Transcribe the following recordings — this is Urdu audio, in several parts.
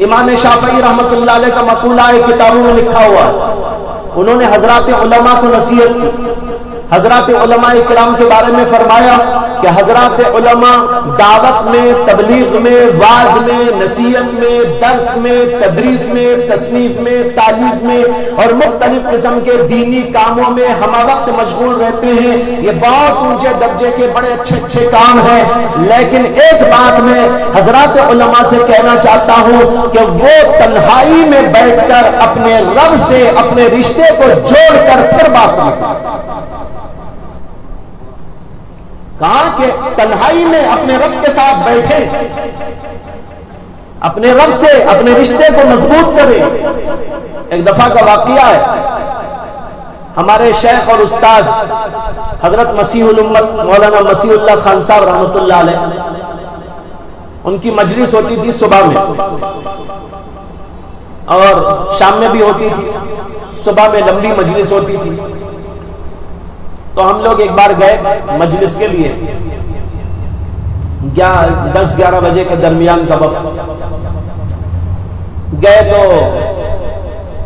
امام شافعی رحمۃ اللہ علیہ کا مقولہ ہے، کتابوں میں لکھا ہوا ہے، انہوں نے حضرات علماء کو نصیحت کی۔ حضرات علماء کرام کے بارے میں فرمایا کہ حضرات علماء دعوت میں، تبلیغ میں، وعظ میں، نصیحت میں، درس میں، تدریس میں، تصنیف میں، تعلیم میں اور مختلف قسم کے دینی کاموں میں ہم وقت مشغول رہتے ہیں۔ یہ بہت اونچے درجے کے بڑے اچھے کام ہیں، لیکن ایک بات میں حضرات علماء سے کہنا چاہتا ہوں کہ وہ تنہائی میں بیٹھ کر اپنے رب سے اپنے رشتے کو جوڑ کر پھر بات کریں۔ کہا کہ تنہائی میں اپنے رب کے ساتھ بیٹھے، اپنے رب سے اپنے رشتے کو مضبوط کریں۔ ایک دفعہ کا واقعہ ہے، ہمارے شیخ اور استاد حضرت مسیح الامت مولانا مسیح اللہ خان صاحب رحمۃ اللہ علیہ، ان کی مجلس ہوتی تھی صبح میں اور شام میں بھی ہوتی تھی، صبح میں لمبی مجلس ہوتی تھی۔ تو ہم لوگ ایک بار گئے مجلس کے لیے، 10-11 بجے کے درمیان کا وقت گئے تو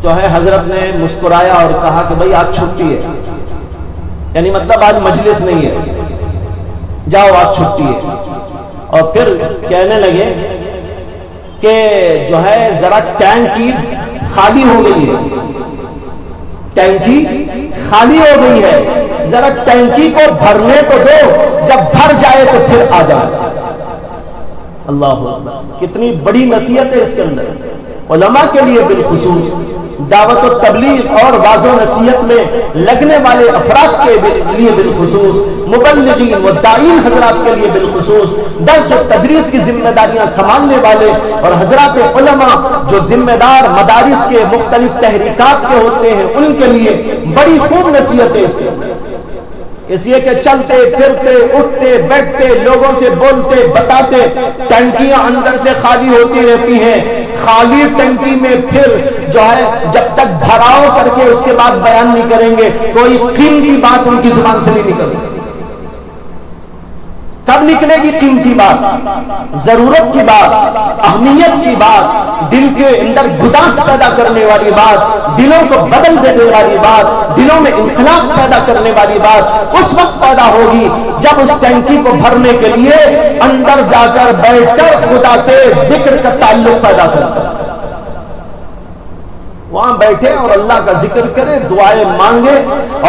جو ہے حضرت نے مسکرایا اور کہا کہ بھائی آج چھٹی ہے، یعنی مطلب آج مجلس نہیں ہے، جاؤ آج چھٹی ہے۔ اور پھر کہنے لگے کہ جو ہے ذرا ٹینکی خالی ہو گئی ہے، ٹینکی خالی ہو گئی ہے، ذرا ٹینکی کو بھرنے کو دو، جب بھر جائے تو پھر آ جائے۔ اللہ اکبر، کتنی بڑی نصیحت ہے اس کے اندر۔ علماء کے لیے بالخصوص، دعوت و تبلیغ اور واضح و نصیحت میں لگنے والے افراد کے لیے بالخصوص، مبلغین و داعین حضرات کے لیے بالخصوص، درس و تدریس کی ذمہ داریاں سنبھالنے والے اور حضرات علماء جو ذمہ دار مدارس کے مختلف تحریکات کے ہوتے ہیں، ان کے لیے بڑی خوب نصیحت ہے اس لیے کہ چلتے پھرتے اٹھتے بیٹھتے لوگوں سے بولتے بتاتے، ٹنکیاں اندر سے خالی ہوتی رہتی ہیں۔ خالی ٹنکی میں پھر جو ہے جب تک بھراؤ کر کے اس کے بعد بیان نہیں کریں گے، کوئی قیمتی بات ان کی زبان سے نہیں نکل سکتی۔ کب نکلے گی قیمتی بات؟ ضرورت کی بات، اہمیت کی بات، دل کے اندر گداس پیدا کرنے والی بات، دلوں کو بدل دینے والی بات، دلوں میں انقلاب پیدا کرنے والی بات اس وقت پیدا ہوگی جب اس ٹینکی کو بھرنے کے لیے اندر جا کر بیٹھ کر خدا سے ذکر کا تعلق پیدا کرتا ہے۔ وہاں بیٹھے اور اللہ کا ذکر کرے، دعائیں مانگے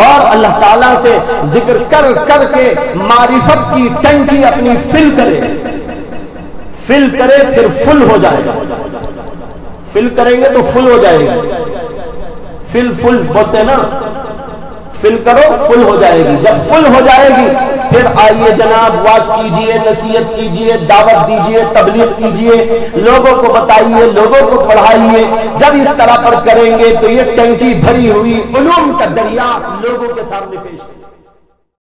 اور اللہ تعالیٰ سے ذکر کر کر کے معرفت کی ٹنکی اپنی فل کرے، پھر فل ہو جائے گا۔ فل کریں گے تو فل ہو جائے گی، فل بولتے ہیں نا، فل کرو فل ہو جائے گی۔ جب فل ہو جائے گی پھر آئیے جناب، واز کیجئے، نصیحت کیجئے، دعوت دیجئے، تبلیغ کیجئے، لوگوں کو بتائیے، لوگوں کو پڑھائیے۔ جب اس طرح پر کریں گے تو یہ ٹنکی بھری ہوئی علوم کا دریا لوگوں کے سامنے پیش